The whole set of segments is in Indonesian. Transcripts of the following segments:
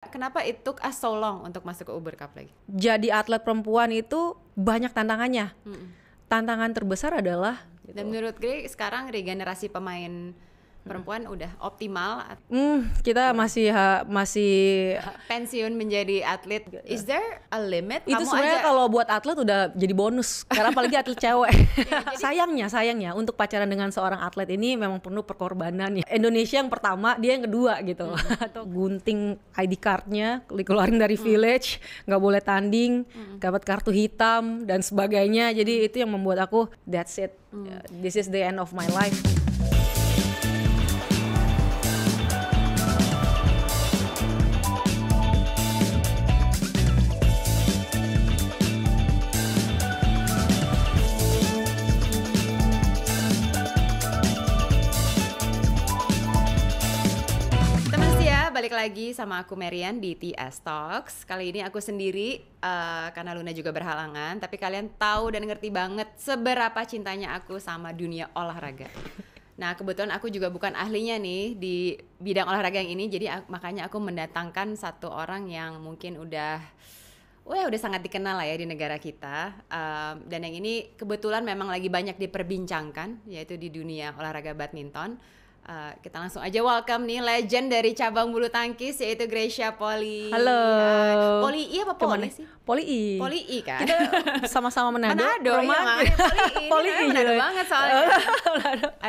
Kenapa it took us so long untuk masuk ke Uber Cup lagi? Jadi atlet perempuan itu banyak tantangannya. Tantangan terbesar adalah Dan menurut gue sekarang regenerasi pemain perempuan udah optimal. Kita masih Pensiun menjadi atlet. Is there a limit? itu sebenarnya kalau buat atlet udah jadi bonus karena apalagi atlet cewek. sayangnya untuk pacaran dengan seorang atlet ini memang penuh perkorbanan ya. Indonesia yang pertama, dia yang kedua gitu. Atau gunting ID cardnya dikeluarin dari village, nggak boleh tanding, dapat kartu hitam dan sebagainya. Jadi itu yang membuat aku that's it. This is the end of my life. Balik lagi sama aku Marian di TS Talks. Kali ini aku sendiri karena Luna juga berhalangan. Tapi kalian tahu dan ngerti banget seberapa cintanya aku sama dunia olahraga. Nah kebetulan aku juga bukan ahlinya nih di bidang olahraga yang ini. Jadi makanya aku mendatangkan satu orang yang mungkin udah sangat dikenal lah ya di negara kita. Dan yang ini kebetulan memang lagi banyak diperbincangkan, yaitu di dunia olahraga badminton. Kita langsung aja welcome nih legend dari cabang bulu tangkis yaitu Greysia Poli. Halo. Poli I apa Poli sih? Poli I. Poli I kan? Kita sama-sama Manado. Iya, Poli I. Manado banget soalnya.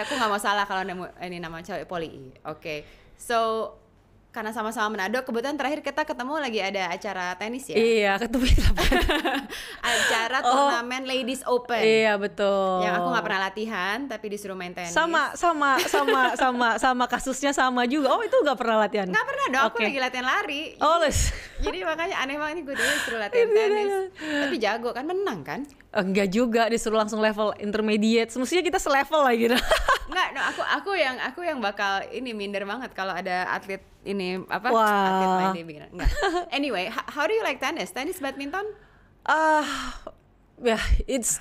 Aku nggak mau salah kalau ini nama cewek Poli I. Oke. So karena sama-sama Manado, kebetulan terakhir kita ketemu lagi ada acara tenis ya? Iya, ketemu acara turnamen Ladies Open. Iya, betul. Yang aku nggak pernah latihan, tapi disuruh main tenis. Sama kasusnya sama juga. Oh, itu nggak pernah latihan? Nggak pernah dong, aku lagi latihan lari. Jadi makanya aneh banget nih gue disuruh latihan tenis. Tapi jago kan, menang kan? Enggak juga, disuruh langsung level intermediate. Semestinya kita selevel lah gitu. Enggak, no, aku yang bakal ini minder banget kalau ada atlet ini atlet main di bidang. Enggak. Anyway, how do you like tennis? Tennis, badminton? Yeah, it's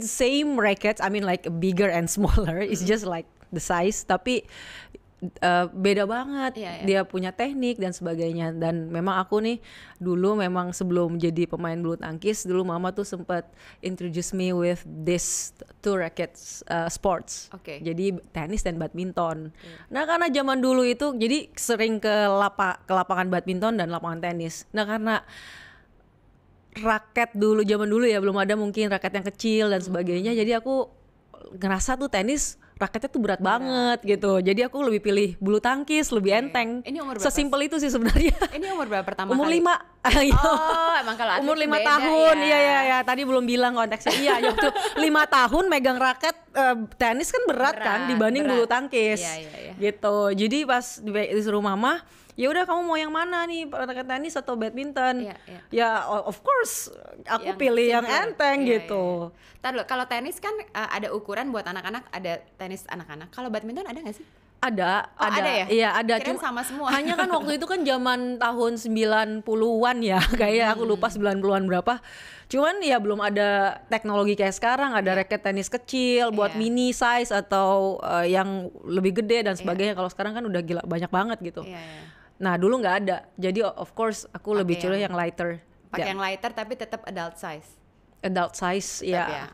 same rackets. I mean like bigger and smaller. It's just like the size, tapi beda banget. Dia punya teknik dan sebagainya. Dan memang aku nih dulu memang sebelum jadi pemain bulu tangkis, dulu mama tuh sempat introduce me with this two rackets sports. Jadi tenis dan badminton. Nah karena zaman dulu itu jadi sering ke lapangan badminton dan lapangan tenis. Nah karena raket dulu zaman dulu ya belum ada mungkin raket yang kecil dan sebagainya. Jadi aku ngerasa tuh tenis raketnya tuh berat banget gitu. Jadi aku lebih pilih bulu tangkis, lebih enteng. Ini umur berapa? Sesimpel itu sih sebenarnya. Ini umur berapa pertama umur kali? 5. Oh, emang kalau atlet umur 5 beda, tahun. ya. Iya. Tadi belum bilang konteksnya. Iya, waktu 5 tahun megang raket tenis kan berat kan dibanding bulu tangkis. Iya. Gitu. Jadi pas disuruh mama, ya udah kamu mau yang mana nih, raket tenis atau badminton? Iya. Ya of course aku pilih yang enteng gitu. Ntar dulu, kalau tenis kan ada ukuran buat anak-anak, ada tenis anak-anak. Kalau badminton ada nggak sih? Ada ya? Iya ada. Kirain sama semua. Hanya kan waktu itu kan zaman tahun 90-an ya, kayak aku lupa 90-an berapa. Cuman ya belum ada teknologi kayak sekarang, ada raket tenis kecil buat mini size atau yang lebih gede dan sebagainya. Kalau sekarang kan udah gila banyak banget gitu. Nah dulu nggak ada, jadi of course aku lebih pilih yang lighter. Pakai yang lighter tapi tetap adult size. Adult size, iya.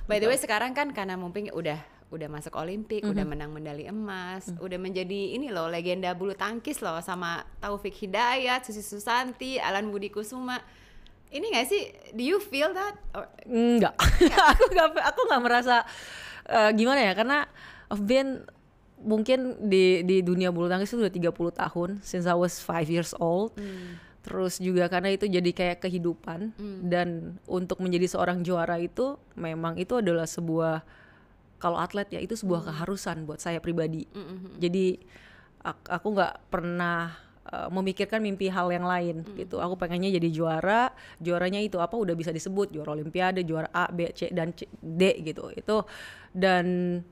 By the way sekarang kan karena mungkin udah masuk Olimpik, udah menang medali emas, udah menjadi ini loh legenda bulu tangkis loh sama Taufik Hidayat, Susi Susanti, Alan Budi Kusuma. Ini nggak sih? Do you feel that? Enggak. aku nggak merasa gimana ya, karena I've been mungkin di dunia bulu tangkis itu udah 30 tahun since I was 5 years old. Terus juga karena itu jadi kayak kehidupan. Dan untuk menjadi seorang juara itu memang itu adalah sebuah, kalau atlet ya itu sebuah keharusan buat saya pribadi. Jadi aku nggak pernah memikirkan mimpi hal yang lain gitu. Aku pengennya jadi juara, juaranya itu apa udah bisa disebut juara olimpiade, juara A, B, C dan D gitu. Itu dan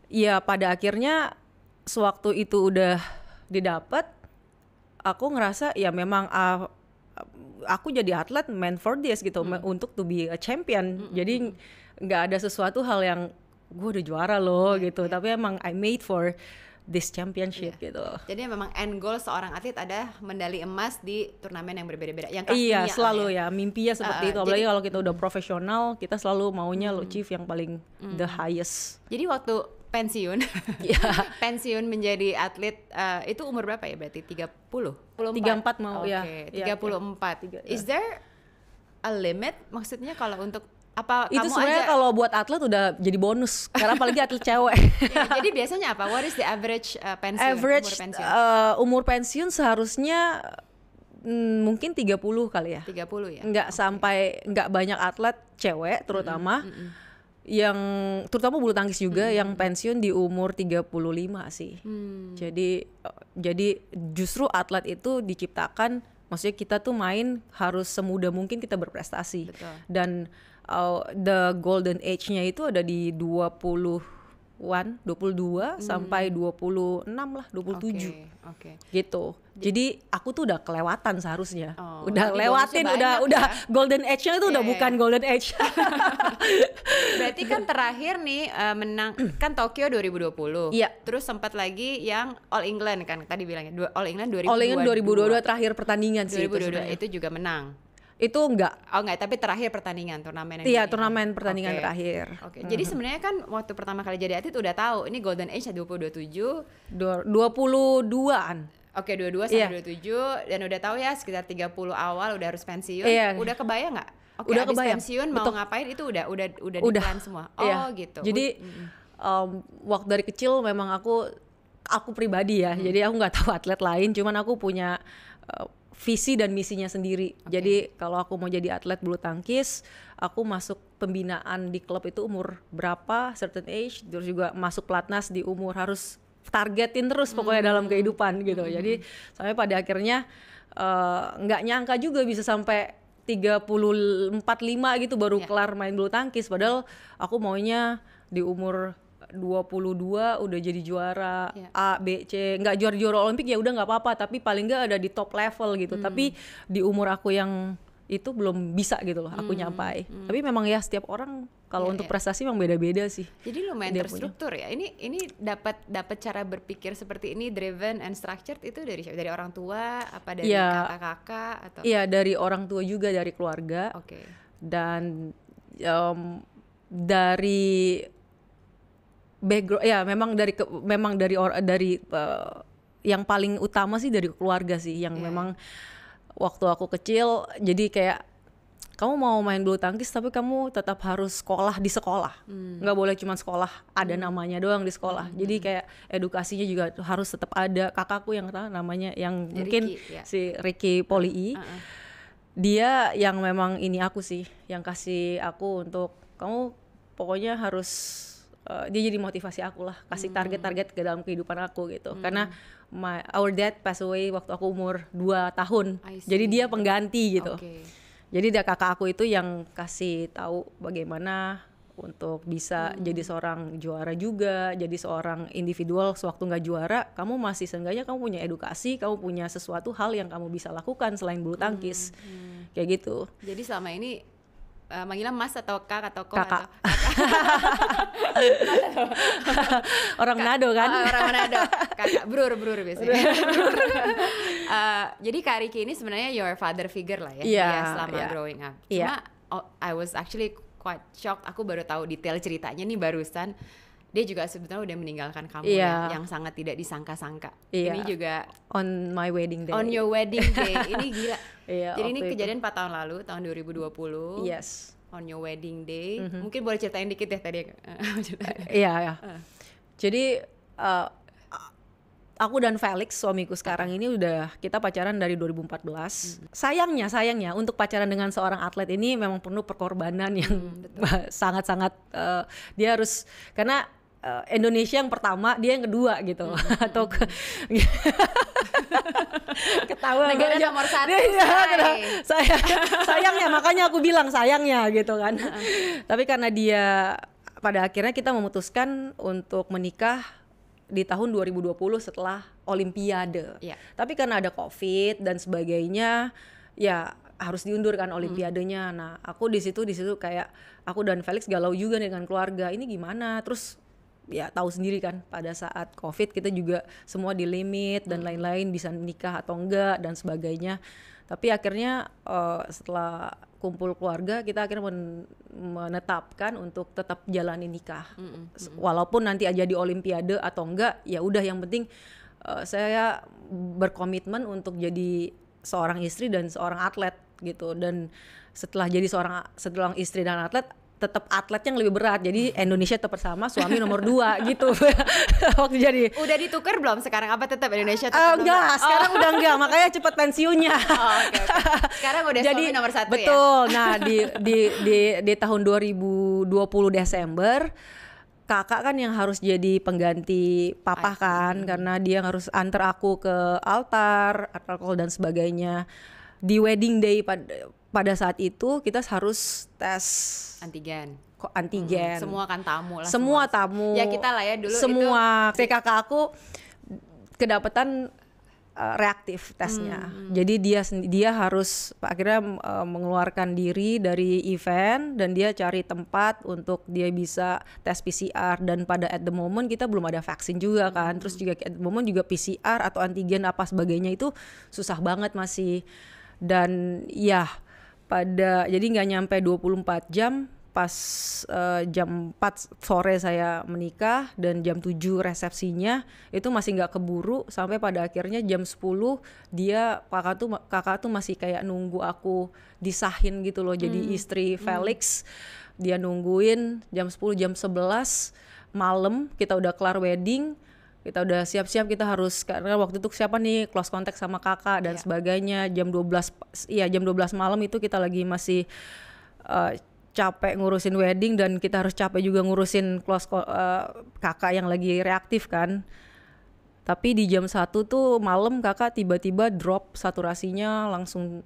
ya pada akhirnya sewaktu itu udah didapat, aku ngerasa ya memang aku jadi atlet meant for this gitu, untuk to be a champion. Jadi nggak ada sesuatu hal yang gue udah juara loh gitu, tapi emang I made for this championship gitu. Jadi memang end goal seorang atlet ada medali emas di turnamen yang berbeda-beda. Yang Iya, kakinya selalu lah ya mimpinya seperti itu. Apalagi kalau kita udah profesional, kita selalu maunya lo achieve yang paling the highest. Jadi waktu pensiun, Iya. pensiun menjadi atlet itu umur berapa ya berarti? 30? 34 mau ya. Oke, Ya, 34. ya. Is there a limit? Maksudnya kalau untuk apa Itu kamu sebenarnya aja kalau buat atlet udah jadi bonus. Karena apalagi atlet cewek. ya, jadi biasanya apa? What is the average pensiun? Average Umur pensiun? umur pensiun seharusnya mungkin 30 kali ya. 30 ya. Nggak banyak atlet cewek terutama yang terutama bulu tangkis juga yang pensiun di umur 35 sih. Jadi justru atlet itu diciptakan, maksudnya kita tuh main harus semudah mungkin kita berprestasi. Betul. Dan the golden age-nya itu ada di 22 sampai 26 lah, 27. Oke. Gitu. Jadi aku tuh udah kelewatan seharusnya. jadi Udah lewatin, bonusnya udah banyak ya. golden age-nya itu udah bukan golden age. Berarti kan terakhir nih menang kan Tokyo 2020. Iya. Terus sempat lagi yang All England kan tadi bilangnya All England 2022. All England 2022 terakhir pertandingan sih 2022 itu juga menang. Itu enggak. Oh enggak, tapi terakhir pertandingan turnamen yang Iya, ini. turnamen pertandingan Oke. terakhir. Oke. Jadi sebenarnya kan waktu pertama kali jadi atlet udah tahu ini golden age 2027. 22-an. Oke, 22 sampai 27 dan udah tahu ya sekitar 30 awal udah harus pensiun. Iya. Udah kebayang nggak? Oke, Udah abis kebayang. pensiun mau Betul. ngapain itu udah di Udah. plan semua. Oh, Iya. gitu. Jadi waktu dari kecil memang aku pribadi ya. Jadi aku nggak tahu atlet lain, cuman aku punya visi dan misinya sendiri. Jadi kalau aku mau jadi atlet bulu tangkis, aku masuk pembinaan di klub itu umur berapa, certain age, terus juga masuk pelatnas di umur harus targetin terus pokoknya dalam kehidupan gitu. Jadi sampai pada akhirnya nggak nyangka juga bisa sampai 34-5 gitu baru kelar main bulu tangkis. Padahal aku maunya di umur 22 udah jadi juara A, B, C, nggak juara Olimpik ya udah nggak apa-apa, tapi paling nggak ada di top level gitu. Tapi di umur aku yang itu belum bisa gitu loh aku nyampai. Tapi memang ya setiap orang kalau untuk prestasi memang beda-beda sih. Jadi lumayan terstruktur ya. Ini dapat cara berpikir seperti ini, driven and structured itu dari siapa? Dari orang tua apa dari kakak-kakak atau? Iya, dari orang tua juga, dari keluarga. Oke. Dan dari background ya memang dari yang paling utama sih dari keluarga sih yang memang waktu aku kecil jadi kayak kamu mau main bulu tangkis tapi kamu tetap harus sekolah di sekolah, nggak boleh cuma sekolah ada namanya doang di sekolah. Jadi kayak edukasinya juga harus tetap ada. Kakakku yang namanya yang mungkin si Ricky Polii, dia yang memang ini aku sih yang kasih aku untuk kamu pokoknya harus dia jadi motivasi aku lah, kasih target-target ke dalam kehidupan aku gitu. Karena our dad passed away waktu aku umur 2 tahun. Jadi dia pengganti gitu. Jadi dia kakak aku itu yang kasih tahu bagaimana untuk bisa jadi seorang juara juga, jadi seorang individual sewaktu nggak juara, kamu masih seenggaknya kamu punya edukasi, kamu punya sesuatu hal yang kamu bisa lakukan selain bulu tangkis. Kayak gitu. Jadi selama ini manggilnya mas atau kak atau kok kakak. Atau orang Manado kan? Orang Manado. Kakak, brur biasanya. Jadi Kak Ricky ini sebenarnya your father figure lah ya, dia selama growing up. Cuma I was actually quite shocked. Aku baru tahu detail ceritanya nih barusan. Dia juga sebetulnya udah meninggalkan kamu yang sangat tidak disangka-sangka. Ini juga on my wedding day. On your wedding day. Ini gila. Jadi ini kejadian 4 tahun lalu, tahun 2020. Yes. On your wedding day. Mungkin boleh ceritain dikit ya tadi. Iya. Jadi aku dan Felix suamiku sekarang ini udah kita pacaran dari 2014. Sayangnya untuk pacaran dengan seorang atlet ini memang penuh perkorbanan yang sangat-sangat dia harus karena Indonesia yang pertama, dia yang kedua gitu. Atau ketawa negara nomor 1. Sayangnya makanya aku bilang sayangnya gitu kan. Tapi karena dia pada akhirnya kita memutuskan untuk menikah di tahun 2020 setelah Olimpiade. Tapi karena ada COVID dan sebagainya, ya harus diundurkan Olimpiadenya. Nah, aku di situ kayak aku dan Felix galau juga dengan keluarga. Ini gimana? Terus ya tahu sendiri kan pada saat COVID kita juga semua di limit dan lain-lain, bisa nikah atau enggak dan sebagainya. Tapi akhirnya setelah kumpul keluarga kita akhirnya menetapkan untuk tetap jalani nikah. Walaupun nanti aja di Olimpiade atau enggak, ya udah yang penting saya berkomitmen untuk jadi seorang istri dan seorang atlet gitu. Dan setelah jadi seorang istri dan atlet, tetap atlet yang lebih berat, jadi Indonesia tetap bersama, suami nomor 2 gitu. Waktu jadi udah ditukar belum sekarang, apa tetap Indonesia tetap enggak, sekarang udah enggak, makanya cepet pensiunnya. Okay. Sekarang udah jadi, suami nomor 1 betul, ya. Betul. Nah di tahun 2020 Desember kakak kan yang harus jadi pengganti papa kan, karena dia harus antar aku ke altar dan sebagainya. Di wedding day pada saat itu kita harus tes antigen. Semua kan tamu lah. Semua tamu. Ya kita lah ya dulu semua. Si kakak aku kedapatan reaktif tesnya. Jadi dia harus akhirnya mengeluarkan diri dari event dan dia cari tempat untuk dia bisa tes PCR, dan pada at the moment kita belum ada vaksin juga kan. Terus juga at the moment juga PCR atau antigen apa sebagainya itu susah banget masih. Dan ya jadi nggak nyampe 24 jam pas jam 4 sore saya menikah dan jam 7 resepsinya itu masih nggak keburu, sampai pada akhirnya jam 10 kakak tuh masih kayak nunggu aku disahin gitu loh jadi istri Felix. Dia nungguin jam 10, jam 11 malam kita udah kelar wedding. Kita udah siap-siap, kita harus, karena waktu itu siapa nih close contact sama kakak dan sebagainya. Jam 12 malam itu kita lagi masih capek ngurusin wedding, dan kita harus capek juga ngurusin kakak yang lagi reaktif kan. Tapi di jam 1 tuh malam kakak tiba-tiba drop saturasinya langsung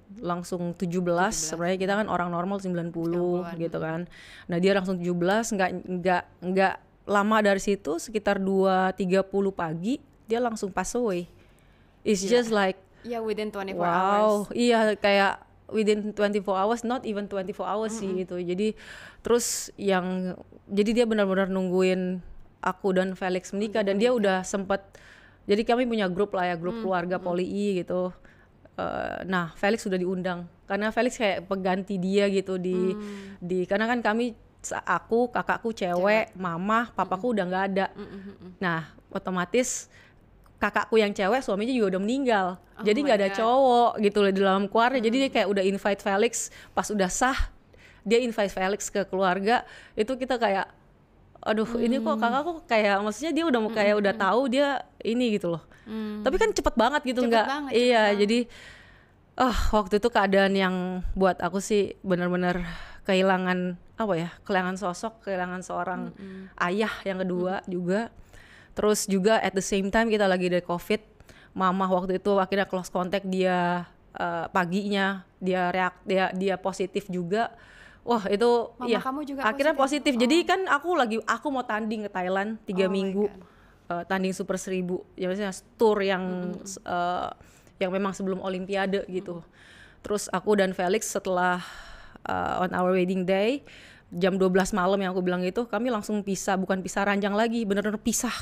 17. Sebenarnya kita kan orang normal 90 gitu kan. Nah dia langsung 17, nggak lama dari situ, sekitar 2:30 pagi dia langsung pass away. It's just like within 24 hours. Wow, iya kayak within 24 hours, not even 24 hours sih itu. Jadi terus jadi dia benar-benar nungguin aku dan Felix menikah, dan dia udah sempet, jadi kami punya grup lah ya, grup keluarga Poli gitu. Nah Felix sudah diundang karena Felix kayak pengganti dia gitu di karena kan aku, kakakku cewek, mama, papaku udah nggak ada. Nah, otomatis kakakku yang cewek suaminya juga udah meninggal. Jadi nggak ada cowok gitu loh di dalam keluarga. Jadi dia kayak udah invite Felix, pas udah sah, dia invite Felix ke keluarga. Itu kita kayak, aduh ini kok kakakku kayak, maksudnya dia udah kayak udah tahu dia ini gitu loh. Tapi kan cepet banget gitu, nggak? Iya, jadi waktu itu keadaan yang buat aku sih benar-benar kehilangan sosok, kehilangan seorang ayah yang kedua juga. Terus juga at the same time kita lagi dari COVID, mama waktu itu akhirnya close contact dia, paginya dia positif juga. Wah itu mama kamu juga akhirnya positif. Jadi kan aku mau tanding ke Thailand 3 minggu, tanding Super 1000, ya maksudnya tour yang memang sebelum Olimpiade gitu. Terus aku dan Felix setelah on our wedding day jam 12 malam yang aku bilang itu, kami langsung bukan pisah ranjang lagi, bener-bener pisah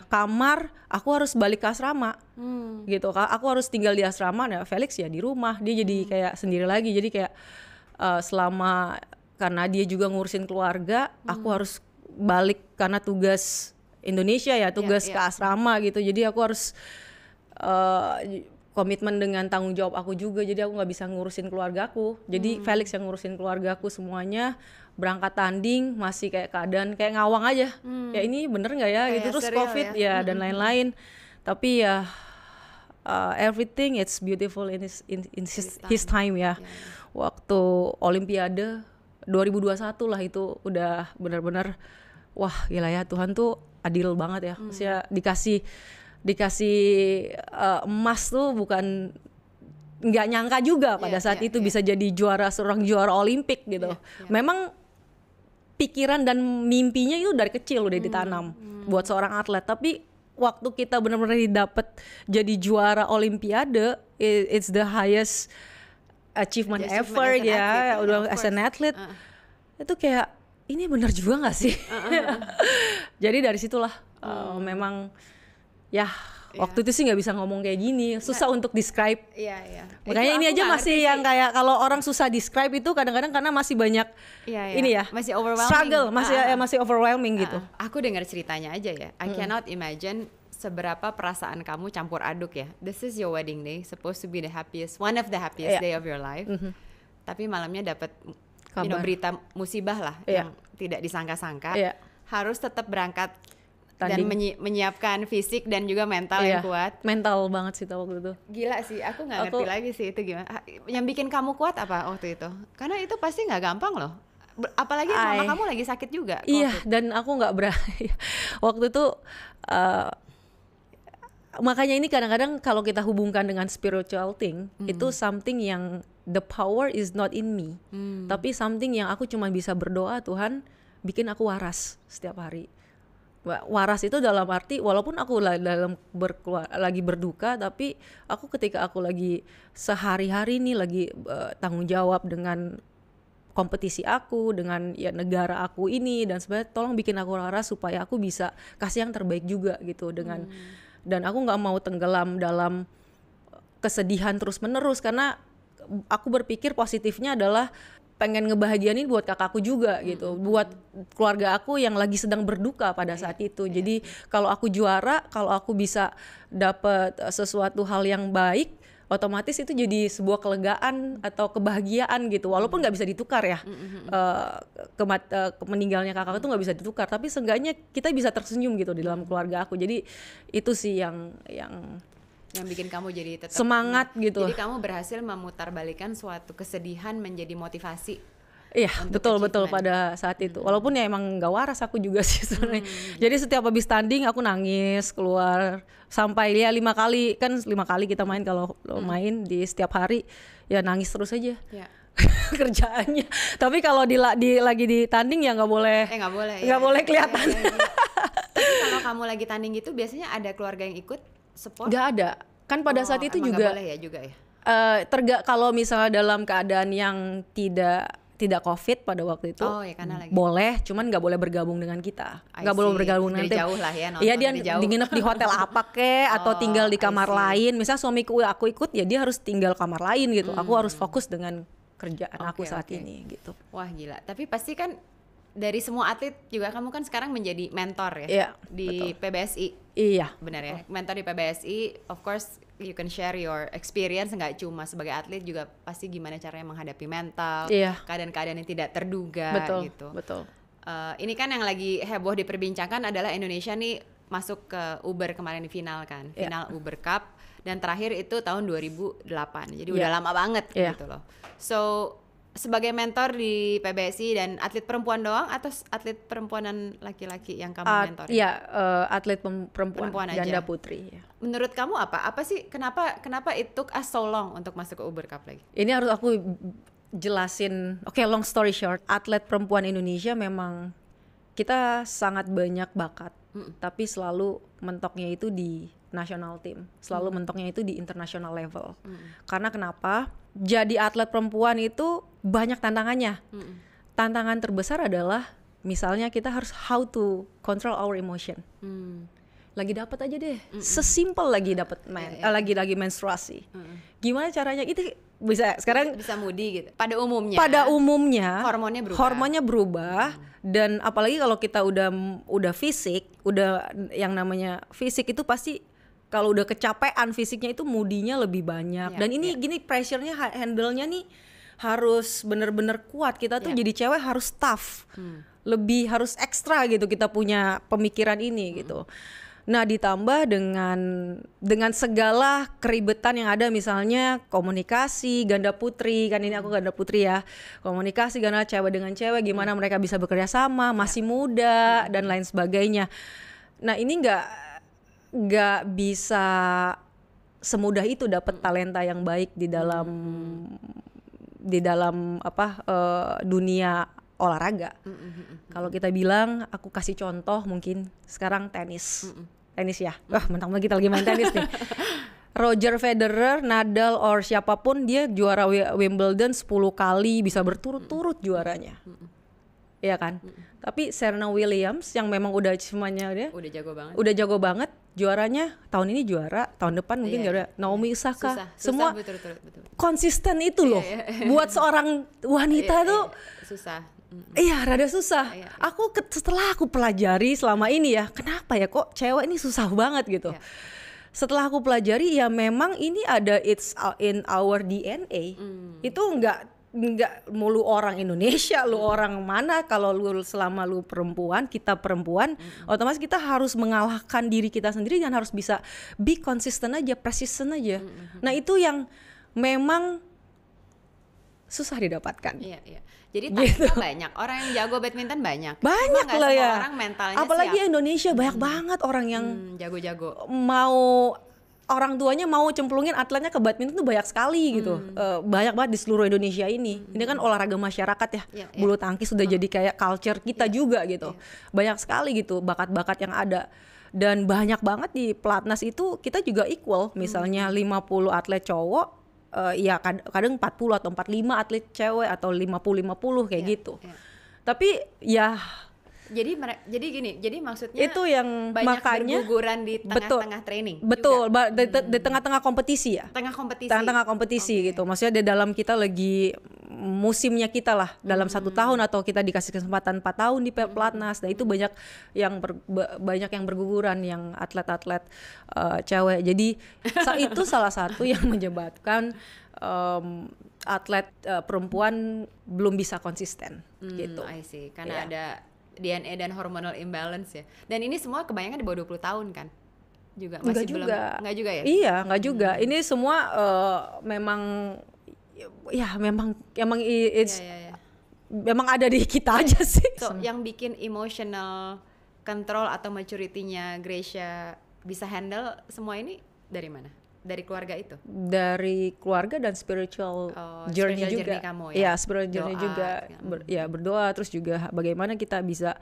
kamar. Aku harus balik ke asrama gitu, aku harus tinggal di asrama. Nah Felix ya di rumah, dia jadi kayak sendiri lagi. Jadi kayak karena dia juga ngurusin keluarga, aku harus balik karena tugas Indonesia ya, tugas ke asrama gitu. Jadi aku harus komitmen dengan tanggung jawab aku juga, jadi aku nggak bisa ngurusin keluargaku. Jadi Felix yang ngurusin keluargaku semuanya. Berangkat tanding masih kayak keadaan kayak ngawang aja, ya ini bener nggak ya gitu. Terus COVID ya dan lain-lain. Tapi ya everything it's beautiful in his time ya. Waktu Olimpiade 2021 lah itu udah benar-benar wah gila ya, Tuhan tuh adil banget ya. Maksudnya dikasih emas tuh bukan, nggak nyangka juga pada saat itu bisa jadi seorang juara Olimpik gitu. Memang pikiran dan mimpinya itu dari kecil udah ditanam buat seorang atlet. Tapi waktu kita benar-benar dapet jadi juara Olimpiade, it's the highest achievement ever ya, udah as an athlete. Itu kayak ini benar juga nggak sih? Jadi dari situlah memang ya waktu itu sih nggak bisa ngomong kayak gini, susah untuk describe. Iya. Makanya Itu ini aku aja nggak masih ngerti yang sih. kayak kalau orang susah describe itu kadang-kadang karena masih banyak ini ya, masih overwhelming. struggle, masih overwhelming gitu. Aku dengar ceritanya aja ya. I cannot imagine seberapa perasaan kamu campur aduk ya. This is your wedding day, supposed to be the happiest, one of the happiest day of your life. Tapi malamnya dapat Kabar. berita musibah lah yang tidak disangka-sangka. Harus tetap berangkat dan menyiapkan fisik dan juga mental yang kuat. Mental banget sih tau waktu itu. Gila sih, aku nggak ngerti lagi sih itu gimana. Yang bikin kamu kuat apa waktu itu? Karena itu pasti nggak gampang loh. Apalagi mama kamu lagi sakit juga. Iya, dan aku nggak berani. Waktu itu makanya ini kadang-kadang kalau kita hubungkan dengan spiritual thing, itu something yang the power is not in me, tapi something yang aku cuma bisa berdoa, Tuhan bikin aku waras setiap hari. Waras itu dalam arti walaupun aku lagi berduka, tapi aku ketika aku lagi sehari-hari nih lagi tanggung jawab dengan kompetisi aku, dengan ya negara aku ini dan sebagainya, tolong bikin aku waras supaya aku bisa kasih yang terbaik juga gitu dengan dan aku nggak mau tenggelam dalam kesedihan terus-menerus karena aku berpikir positifnya adalah pengen ngebahagiain buat kakakku juga gitu, buat keluarga aku yang lagi sedang berduka pada saat itu. Jadi kalau aku juara, kalau aku bisa dapet sesuatu hal yang baik, otomatis itu jadi sebuah kelegaan atau kebahagiaan gitu. Walaupun nggak bisa ditukar ya, meninggalnya kakak itu nggak bisa ditukar, tapi seenggaknya kita bisa tersenyum gitu di dalam keluarga aku. Jadi itu sih yang bikin kamu jadi tetap semangat gitu. Jadi kamu berhasil memutarbalikkan suatu kesedihan menjadi motivasi. Iya, betul pada saat itu. Walaupun ya emang nggak waras aku juga sih sebenarnya. Jadi setiap habis tanding aku nangis keluar sampai ya 5 kali, kan 5 kali kita main kalau main di setiap hari ya nangis terus aja. Ya. Kerjaannya. Tapi kalau lagi di tanding ya nggak boleh. Nggak boleh kelihatan. Tapi kalau kamu lagi tanding gitu biasanya ada keluarga yang ikut support? Nggak ada. Kan pada saat itu juga. Nggak boleh ya juga ya. Kalau misalnya dalam keadaan yang tidak COVID pada waktu itu, boleh, cuman nggak boleh bergabung dengan kita, nggak boleh bergabung dengan tim. Jauh lah ya, iya dia nginep di hotel apa atau tinggal di kamar lain. Misal suamiku aku ikut, ya dia harus tinggal kamar lain gitu. Aku harus fokus dengan kerjaan aku saat ini gitu. Wah gila, tapi pasti kan dari semua atlet juga kamu kan sekarang menjadi mentor ya di PBSI. Iya. Benar ya, mentor di PBSI, of course you can share your experience, nggak cuma sebagai atlet juga pasti gimana caranya menghadapi mental, keadaan-keadaan yang tidak terduga gitu. Betul. Ini kan yang lagi heboh diperbincangkan adalah Indonesia nih masuk ke Uber kemarin di final kan, final Uber Cup, dan terakhir itu tahun 2008, jadi udah lama banget gitu loh. So sebagai mentor di PBSI dan atlet perempuan doang atau atlet perempuanan laki-laki yang kamu mentor? Iya, atlet perempuan aja. Ganda putri. Ya. Menurut kamu apa sih kenapa it took us so long untuk masuk ke Uber Cup lagi? Ini harus aku jelasin. Oke, long story short, atlet perempuan Indonesia memang kita sangat banyak bakat, tapi selalu mentoknya itu di national team, selalu mentoknya itu di international level. Karena kenapa? Jadi atlet perempuan itu banyak tantangannya. Tantangan terbesar adalah misalnya kita harus how to control our emotion. Lagi dapat aja deh, sesimpel lagi dapat lagi menstruasi. Gimana caranya? Itu bisa sekarang bisa moody gitu. Pada umumnya hormonnya berubah. Dan apalagi kalau kita udah fisik, udah yang namanya fisik itu pasti kalau udah kecapean fisiknya itu moodinya lebih banyak. Dan ini gini pressure-nya handle-nya nih harus bener-bener kuat. Kita tuh jadi cewek harus tough, lebih harus ekstra gitu kita punya pemikiran ini gitu. Nah ditambah dengan segala keribetan yang ada, misalnya komunikasi ganda putri, kan ini aku ganda putri ya, komunikasi ganda cewek dengan cewek, gimana mereka bisa bekerja sama, masih muda dan lain sebagainya. Nah ini nggak bisa semudah itu dapat talenta yang baik di dalam dunia olahraga. Kalau kita bilang, aku kasih contoh mungkin sekarang tenis ya. Wah, mentang-mentang kita lagi main tenis nih. Roger Federer, Nadal, or siapapun dia juara Wimbledon 10 kali bisa berturut-turut juaranya. ya kan. Tapi Serena Williams yang memang udah achievementnya dia udah jago banget, juaranya tahun ini juara, tahun depan mungkin juara. Naomi Osaka, susah, semua betul. konsisten itu loh. Buat seorang wanita tuh susah. Iya, rada susah. Setelah aku pelajari selama ini ya, kenapa ya kok cewek ini susah banget gitu. Setelah aku pelajari ya memang ini ada it's in our DNA. Itu nggak mulu orang Indonesia, lu orang mana, kalau lu selama lu perempuan, kita perempuan, otomatis kita harus mengalahkan diri kita sendiri dan harus bisa be consistent aja, persistent aja. Nah, itu yang memang susah didapatkan. Iya. Jadi talentnya banyak, orang yang jago badminton banyak lah ya. Orang mentalnya apalagi siap. Indonesia banyak banget orang yang jago-jago. Mau orang tuanya mau cemplungin atletnya ke badminton tuh banyak sekali gitu. Banyak banget di seluruh Indonesia ini. Ini kan olahraga masyarakat ya. Bulu tangkis sudah jadi kayak culture kita juga gitu. Banyak sekali gitu bakat-bakat yang ada. Dan banyak banget di pelatnas itu kita juga equal. Misalnya 50 atlet cowok, ya kadang 40 atau 45 atlet cewek atau 50-50 kayak gitu. Tapi ya jadi gini, jadi maksudnya itu yang banyak makanya berguguran di tengah-tengah training. Betul, di tengah-tengah kompetisi ya. Tengah-tengah kompetisi gitu. Maksudnya di dalam kita lagi musimnya kita lah dalam 1 tahun atau kita dikasih kesempatan 4 tahun di pelatnas. Nah, itu banyak yang berguguran yang atlet-atlet cewek. Jadi itu salah satu yang menyebabkan atlet perempuan belum bisa konsisten gitu. I see. Karena ada DNA dan hormonal imbalance ya. Dan ini semua kebanyakan di bawah 20 tahun kan? Juga masih enggak juga ya? Iya, enggak juga. Ini semua memang memang ada di kita aja sih. So, yang bikin emotional control atau maturity-nya Gracia bisa handle semua ini dari mana? Dari keluarga itu? Dari keluarga dan spiritual journey juga. Kamu, ya? Spiritual journey juga. Berdoa, terus juga bagaimana kita bisa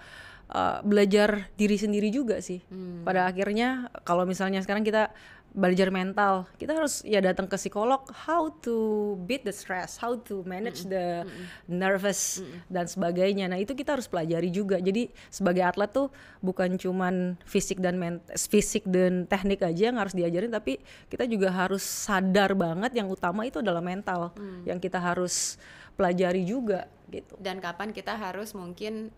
belajar diri sendiri juga sih. Pada akhirnya kalau misalnya sekarang kita belajar mental, kita harus ya datang ke psikolog, how to beat the stress, how to manage the nervous dan sebagainya. Nah, itu kita harus pelajari juga. Jadi sebagai atlet tuh bukan cuman fisik dan teknik aja yang harus diajarin, tapi kita juga harus sadar banget yang utama itu adalah mental yang kita harus pelajari juga gitu. Dan kapan kita harus mungkin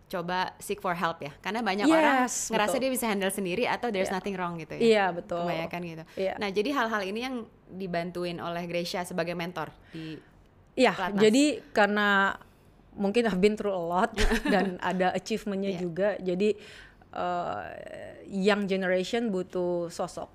coba seek for help ya, karena banyak orang ngerasa dia bisa handle sendiri atau there's nothing wrong gitu ya. Iya, betul. Kebanyakan gitu. Nah, jadi hal-hal ini yang dibantuin oleh Gracia sebagai mentor di pelatnas. Jadi karena mungkin I've been through a lot dan ada achievementnya juga, jadi young generation butuh sosok.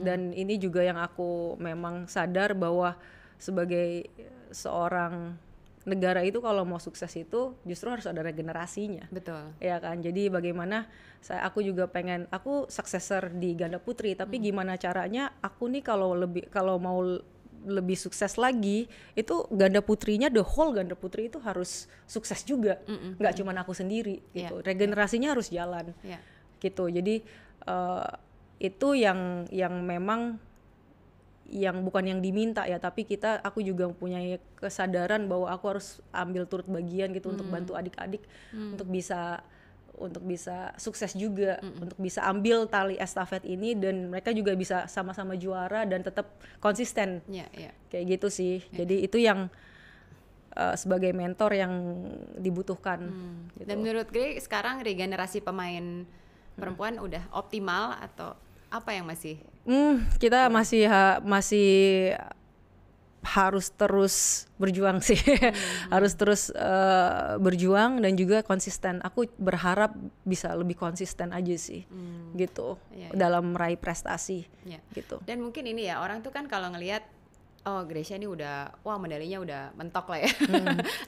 Dan ini juga yang aku memang sadar bahwa sebagai seorang negara itu kalau mau sukses itu justru harus ada regenerasinya. Betul. Ya kan. Jadi bagaimana aku juga pengen, aku successor di ganda putri, tapi gimana caranya aku nih kalau mau lebih sukses lagi, itu ganda putrinya, the whole ganda putri itu harus sukses juga. Nggak cuma aku sendiri gitu. Regenerasinya harus jalan. Gitu. Jadi itu yang memang yang bukan yang diminta ya, tapi aku juga punya kesadaran bahwa aku harus ambil turut bagian gitu untuk bantu adik-adik untuk bisa sukses juga, untuk bisa ambil tali estafet ini dan mereka juga bisa sama-sama juara dan tetap konsisten. Kayak gitu sih. Jadi itu yang sebagai mentor yang dibutuhkan. Gitu. Dan menurut Grey sekarang regenerasi pemain perempuan udah optimal atau apa yang masih? Kita masih harus terus berjuang sih. Harus terus berjuang dan juga konsisten. Aku berharap bisa lebih konsisten aja sih. Gitu. Dalam meraih prestasi. Gitu. Dan mungkin ini ya, orang tuh kan kalau ngelihat Gracia ini udah medalinya udah mentok lah ya.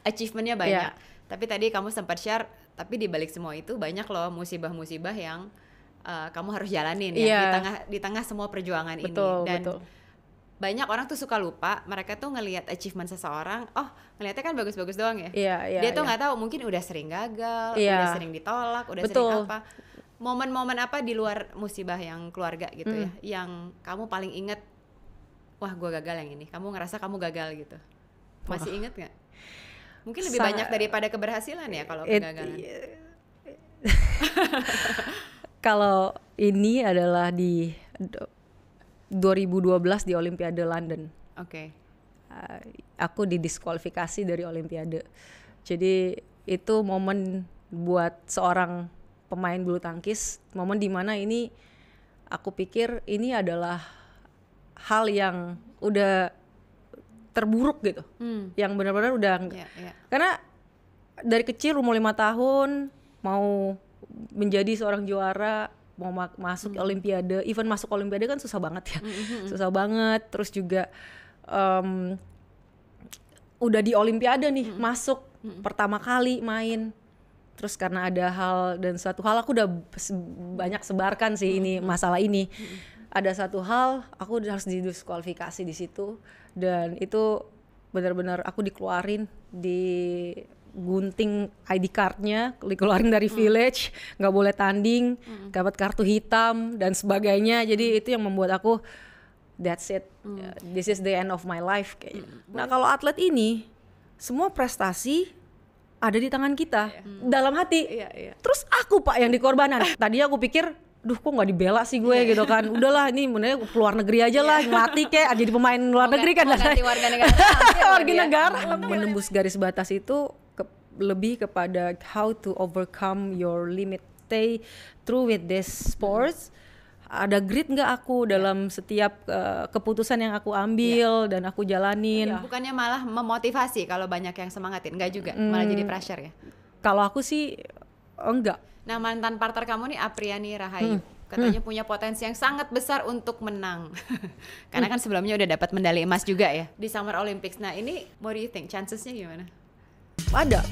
Achievementnya banyak. Tapi tadi kamu sempat share, tapi di balik semua itu banyak loh musibah-musibah yang kamu harus jalanin ya di tengah semua perjuangan ini. Dan banyak orang tuh suka lupa, mereka tuh ngelihat achievement seseorang, ngelihatnya kan bagus-bagus doang ya. Dia tuh nggak tahu, mungkin udah sering gagal, udah sering ditolak, udah sering apa. Momen-momen apa di luar musibah yang keluarga gitu ya, yang kamu paling inget, wah gue gagal yang ini, kamu ngerasa kamu gagal gitu. Masih inget nggak? Mungkin lebih banyak daripada keberhasilan ya kalau kegagalan. Kalau ini adalah di 2012 di Olimpiade London. Oke. Aku didiskualifikasi dari Olimpiade. Jadi itu momen buat seorang pemain bulu tangkis, momen dimana ini aku pikir ini adalah hal yang udah terburuk gitu, yang benar-benar udah karena dari kecil umur 5 tahun mau menjadi seorang juara, mau masuk Olimpiade, even masuk Olimpiade kan susah banget ya, susah banget. Terus juga udah di Olimpiade nih, masuk pertama kali main. Terus karena ada hal dan satu hal aku udah banyak sebarkan sih ini masalah ini. Ada satu hal aku harus didiskualifikasi di situ dan itu benar-benar aku dikeluarin, digunting ID cardnya, dikeluarin dari village, nggak boleh tanding, dapat kartu hitam dan sebagainya. Jadi itu yang membuat aku that's it, this is the end of my life kayaknya. Nah kalau atlet ini semua prestasi ada di tangan kita, dalam hati. Terus aku Pak yang dikorbanan. Tadi aku pikir, duh kok nggak dibela sih gue gitu kan. Udahlah ini mending keluar negeri aja lah, ngelatih kayak jadi pemain luar negeri kan. Ganti warga negara. Warga negara. Menembus garis batas itu lebih kepada how to overcome your limit. Stay through with this sports. Ada grit nggak aku dalam setiap keputusan yang aku ambil dan aku jalanin. Bukannya malah memotivasi kalau banyak yang semangatin, nggak juga, malah jadi pressure ya? Kalau aku sih enggak. Nah mantan partner kamu nih Apriani Rahayu, katanya punya potensi yang sangat besar untuk menang. Karena kan sebelumnya udah dapat medali emas juga ya di Summer Olympics. Nah ini what do you think, chancesnya gimana? Ada.